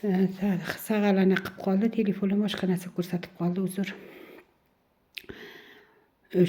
sag'alana qilib qoldi. Telefonim boshqa narsa ko'rsatib qoldi, uzr.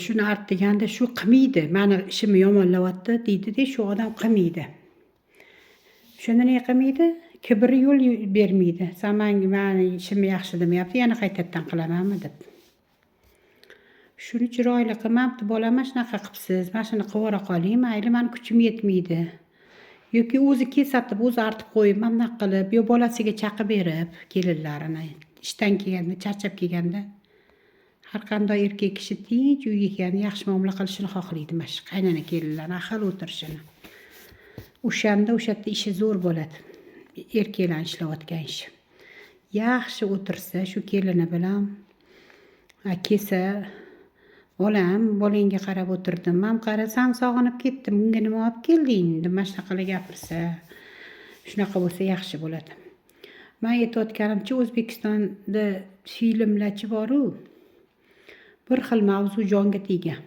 Shuni artdiganda shu qilmaydi. Mani ishimni yomonlayapti deydi-da, shu odam qilmaydi. Shunda ne qilmaydi? Kibri yo'l bermaydi. Sen mani ishimni yaxshi demayapti, yana qaytadan qilamanmi deb. Shuni chiroyli qilmabdi, bolam shunaqa qilibsiz, mana shuni qilib qoling, mayli, mani kuchim yetmaydi. Yoki o'zi kesatib, o'zi artib qo'yib, mana bunaqa qilib, yo bolasiga chaqib berib, kelinlarini ishdan kelganda, charchab kelganda, har qanday erkak kishi tinch uyga kelganda yaxshi muomala qilishini xohlaydi, mana shu qaynona kelinlarni ahil o'tirishini. O'shanda o'sha yerda ishi zo'r bo'ladi. Erkaklar ishlayotgan ishi. Yaxshi o'tirsa, shu kelini bilan kelsa, bolangga qarab o'tirdim. Men qarasam, sog'inib ketdim. Bunga nima olib kelding? deb mana shunaqalar gapirsa, shunaqa bo'lsa yaxshi bo'ladi. Men aytayotganimcha, O'zbekistonda filmlarchi bor-ku. Bir xil mavzu jonga tegan.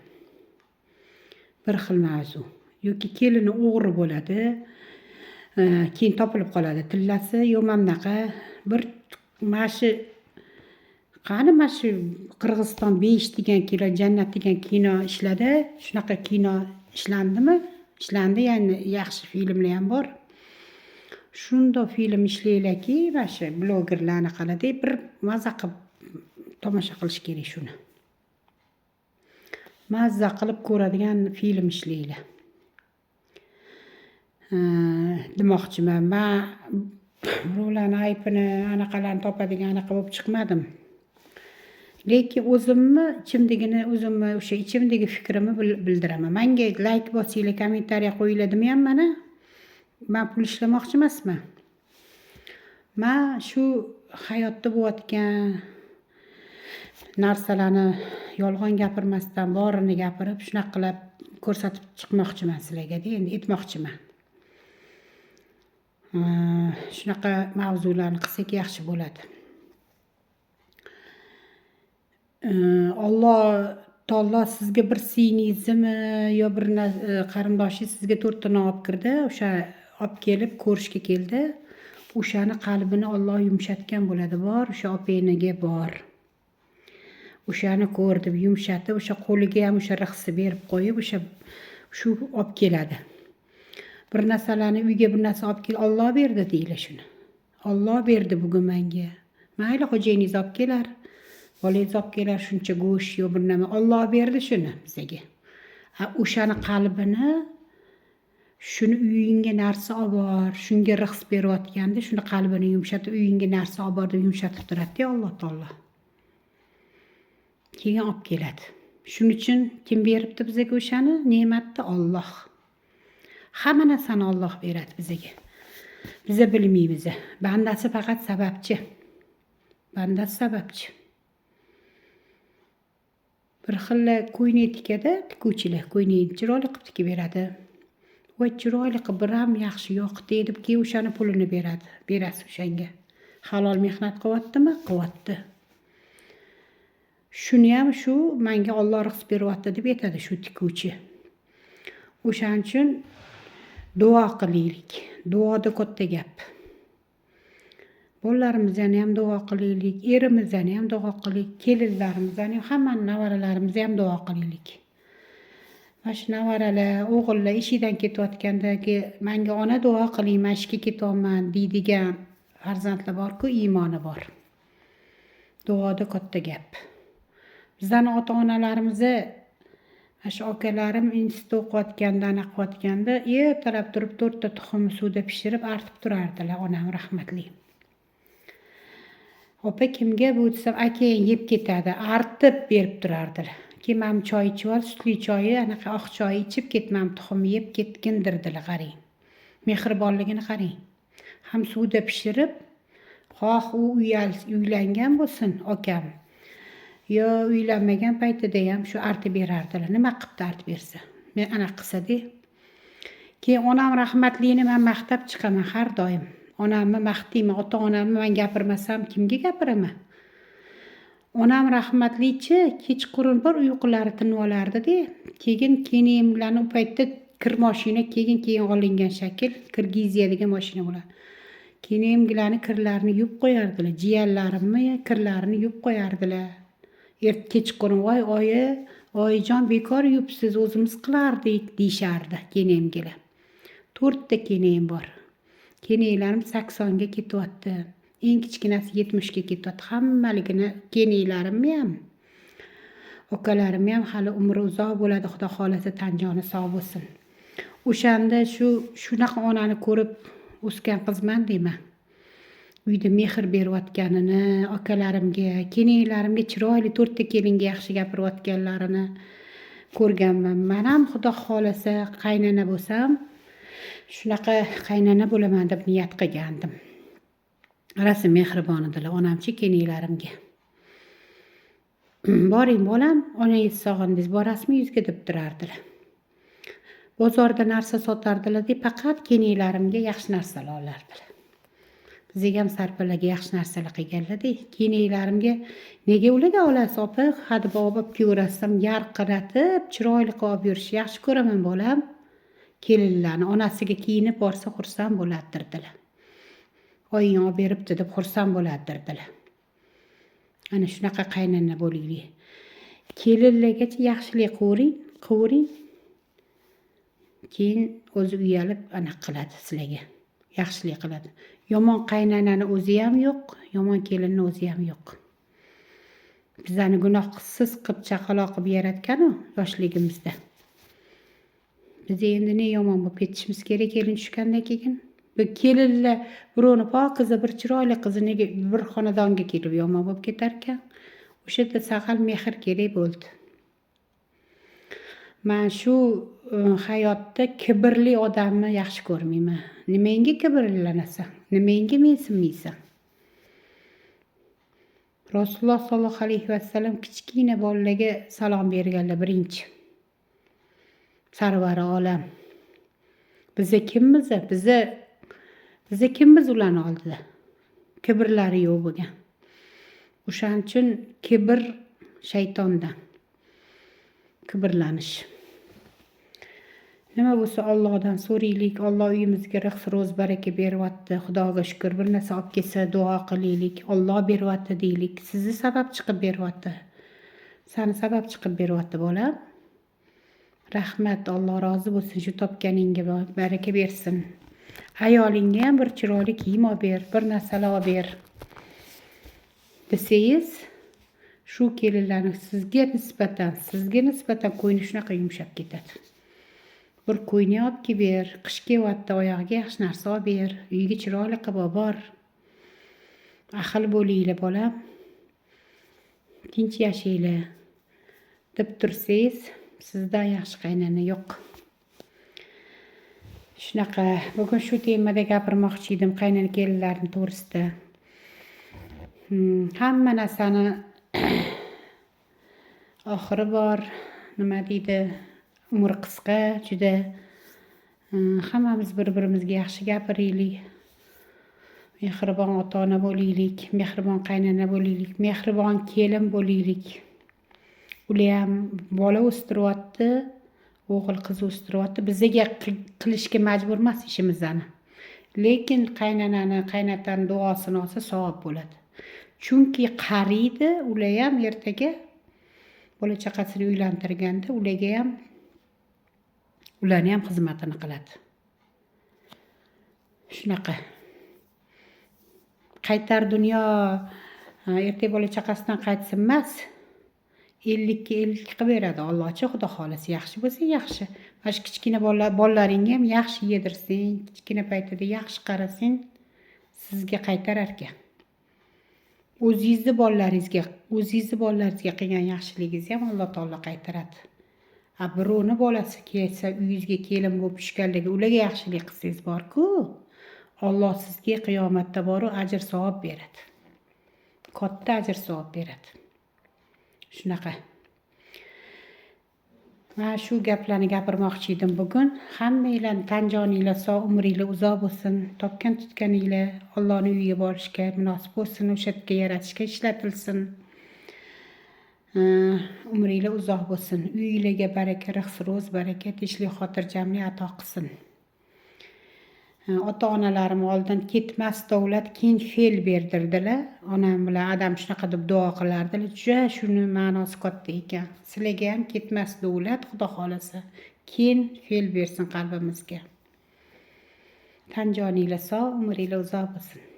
Bir xil mavzu. Yoki kelini o'g'ri bo'ladi, keyin topilib qoladi tillasi, yo mana bunaqa bir mashi qani mashi Qirg'iziston 5 degan kino, Jannat degan kino ishladi. Shunaqa kino ishlandimi? Ishlandi, ya'ni yaxshi filmlar ham bor. Shunda film ishlaylarki, mana shu blogerlarni qiladi, bir mazza qilib tomosha qilish kerak shuni. Mazza qilib ko'radigan film ishlaylar. Demoqchiman. Men birovlarning aybini, anaqalarni topadigan anaqa bo'lib chiqmadim. Lekin o'zimni o'sha ichimdagi fikrimni bildiraman. Menga like bosinglar, kommentariya qo'yinglar demayman mana. Men pul ishlamoqchi emasman. Men shu hayotda bo'layotgan narsalarni yolg'on gapirmasdan, borini gapirib, shunaqa qilib ko'rsatib chiqmoqchiman sizlarga, endi aytmoqchiman. Shunaqa mavzularni qilsak yaxshi bo'ladi. Alloh taolo sizga bir singizni yo bir qarindoshingiz sizga 4 ta olib kirdi, o'sha olib kelib ko'rishga keldi. O'shani qalbini Alloh yumshatgan bo'ladi, bor, o'sha opangizga bor. O'shani ko'rdi, yumshatib, o'sha qo'liga ham o'sha rixsi berib qo'yib, shu olib keladi. Bir narsalarni uyga bir narsa olib kel, Alloh berdi deylar shuni. Alloh berdi bugun menga. Mayli xo'jayiningiz olib kelar, bolangiz olib kelar, shuncha go'sht yo bir nima, Alloh berdi shuni bizga. O'shani qalbini, shuni uyingga narsa olib bor, shunga rixs berayotganda, shuni qalbini yumshatib, uyingga narsa olib bor deb yumshatib turadi-da Alloh taolo. Keyin olib keladi. Shuning uchun kim beribdi bizga o'shani? Ne'matni Alloh. Hamma narsani Alloh beradi bizga. Biz bilmaymiz. Bandasi faqat sababchi. Bandasi sababchi. Bir xil ko'yni tikada tikuvchilar ko'yni chiroyli qilib tikib beradi. Voy chiroyli qilib bir ham yaxshi yoqdi deb keyin o'shani pulini beradi. Berasiz o'shanga. Halol mehnat qilyaptimi? Qilyapti. Shuni ham shu menga Alloh rixs beryapti deb aytadi shu tikuvchi. O'shaning uchun duo qilaylik. Duoda katta gap. Bolalarimizni ham duo qilaylik, erimizni ham duo qilaylik, kelinlarimizni ham, hamma nevaralarimizga ham duo qilaylik. Mana shu nevaralar, o'g'illar ishidan ketayotgandagi menga ona duo qiling, men ishga ketyapman deydigan farzandlar bor-ku, iymoni bor. Duoda katta gap. Bizning ota-onalarimizni shu akalarim institutda o'qiyotganda, qilayotganda, ertalab turib 4 ta tuxum suvda pishirib artib turardilar, onam rahmatli. Opa kimga bu desam, akang yeb ketadi, artib berib turardilar. Keyin men choy ichib ol, sutli choyi, anaqa oq choy ichib ketmam, tuxum yeb ketgindirdilar, qarang. Mehribonligini qarang. Ham suvda pishirib, xoh u uylangan bo'lsin, akam. Yo uylanmagan paytida ham shu artib berardilar. Nima qilibdi artib bersa? Men ana qilsa-da. Keyin onam rahmatlini men maqtab chiqaman har doim. Onamni maqtayman, ota-onamni men gapirmasam kimga gapiraman? Onam rahmatlichi kechqurun bir uyqulari tinib olardi-da. Keyin kiyimlarni u paytda kir mashina keyin olingan shakl, Kirgiziya degan mashina bo'ladi. Kenayimgilarni kirlarini yuvib qo'yardilar. Jiyanlarimni kirlarini yuvib qo'yardilar. Kechqurun voy oyijon bekor yuvibsiz, o'zimiz qilardik deyishardi kenayimgilar. 4 ta kenayim bor. Kenaylarim 80 ga ketyapti. Eng kichkinasi 70 ga ketyapti. Hammaligini kenaylarimni ham, ukalarim ham hali umri uzoq bo'ladi, xudo xolasa tan joni sog' bo'lsin. O'shanda shunaqa onani ko'rib o'sgan qizman deyman. Uyda mehr berayotganini, akalarimga, kenaylarimga chiroyli 4 ta kelinga yaxshi gapirayotganlarini ko'rganman. Men ham xudo xolasa qaynona bo'lsam, shunaqa qaynona bo'laman deb niyat qilgandim. Rosa mehribon edilar onamchi kenaylarimga. Boring bolam, onangiz sog'indingiz, borasizmi yuzga deb turardilar. Bozorda narsa sotardilar deb faqat kenaylarimga yaxshi narsalar olardilar. Bizga ham sarpalarga yaxshi narsalar qilganlar-da. Kenaylarimga nega ularga olasiz opa? Hadeb olib ko'rasam, yarqiratib, chiroyli qilib yurish yaxshi ko'raman bolam. Kelinlarni onasiga kiyinib borsa xursand bo'lardilar. Oying olib beribdi deb xursand bo'lardilar. Ana shunaqa qaynona bo'laylik. Kelinlargacha yaxshilik qilvering. Keyin o'zi uyalib ana qiladi sizlarga. Yaxshilik qiladi. Yomon qaynonani o'zi ham yo'q, yomon kelinni o'zi ham yo'q. Bizani gunohsiz qilib chaqaloq qilib yaratgan-u yoshligimizda. Biz endi ne yomon bo'lib ketishimiz kerak kelin tushgandan keyin. Bu kelinlar birovni pokiza bir chiroyli qizini bir xonadonga kelib yomon bo'lib ketar ekan. O'sha yerda saqal mehr kerak bo'ldi. Men shu hayotda kibrli odamni yaxshi ko'rmayman. Nimenga kibrlanasan? Nimenga mensimaysan? Rasululloh sollallohu alayhi vasallam kichkina bolalarga salom berganlar birinchi. Sarvari olam. Biza kimmiz? Biza kimmiz ularni oldida? Kibrlari yo'q bo'lgan. O'shaning uchun kibr shaytondan. Kibrlanish. Nima bo'lsa Allohdan so'raylik. Alloh uyimizga rizq ro'z baraka beryapti. Xudoga shukr. Bir narsa olib kelsa duo qilaylik. Alloh beryapti deylik. Sizni sabab chiqib beryapti. Seni sabab chiqib beryapti bolam. Rahmat, Alloh rozi bo'lsin. Shu topganingga baraka bersin. Ayolingga ham bir chiroyli kiyim olib ber, bir narsalar olib ber. Desangiz, shu kelinlarning sizga nisbatan ko'ngli shunaqa yumshab ketadi. Bir ko'yni olib kelib ber, qish kelyapti, oyog'iga yaxshi narsa olib ber, uyga chiroyli qilib bor. Ahil bo'linglar bolam. Tinch yashanglar deb tursangiz, sizdan yaxshi qaynona yo'q. Shunaqa, bugun shu temada gapirmoqchi edim qaynona kelinlarning to'g'risida. Hamma narsani oxiri bor, nima deydi? Umr qisqa, juda. Hammamiz bir-birimizga yaxshi gapiraylik. Mehribon ota-ona bo'laylik, mehribon qaynona bo'laylik, mehribon kelin bo'laylik. Ular ham bola o'stiryapti, o'g'il qiz o'stiryapti. Bizga qilishga majbur emas ishimizni. Lekin qaynonani, qaynotani duosini olsa savob bo'ladi. Chunki qariydi, ular ham ertaga bola chaqasini uylantirganda ularni ham xizmatini qiladi. Shunaqa. Qaytar dunyo ertaga bola chaqasidan qaytsin emas. 50 ga 50 qilib beradi Allohchi, xudo xolasa yaxshi bo'lsa yaxshi. Mana kichkina bolalaringga ham yaxshi yedirsang, kichkina paytida yaxshi qarasang, sizga qaytarar ekan. O'zingizni bolalaringizga qilgan yaxshiligingizni ham Alloh taolo qaytaradi. Birovni bolasi kelsa, uyingizga kelin bo'lib tushganlarga ularga yaxshilik qilsangiz bor-ku, Alloh sizga qiyomatda boru ajr savob beradi. Katta ajr savob beradi. Shunaqa. Men shu gaplarni gapirmoqchi edim bugun. Hammanglar tan joninglar sog', umringlar uzoq bo'lsin. Topgan tutganinglar Allohning uyiga borishga munosib bo'lsin, o'sha yerga yaratishga ishlatilsin. Umringlar uzoq bo'lsin. Uyinglarga baraka, rizq ro'z baraka, tinchlik xotirjamlik ato qilsin. ota-onalarim oldin ketmas davlat, keyin fe'l berdirdilar. Onam bilan adam shunaqa deb duo qilardilar. Juda shuni ma'nosi katta ekan. Sizlarga ham ketmas davlat, Xudo xolasa, keyin fe'l bersin qalbimizga. Tan joninglar sog', umringlar uzoq bo'lsin.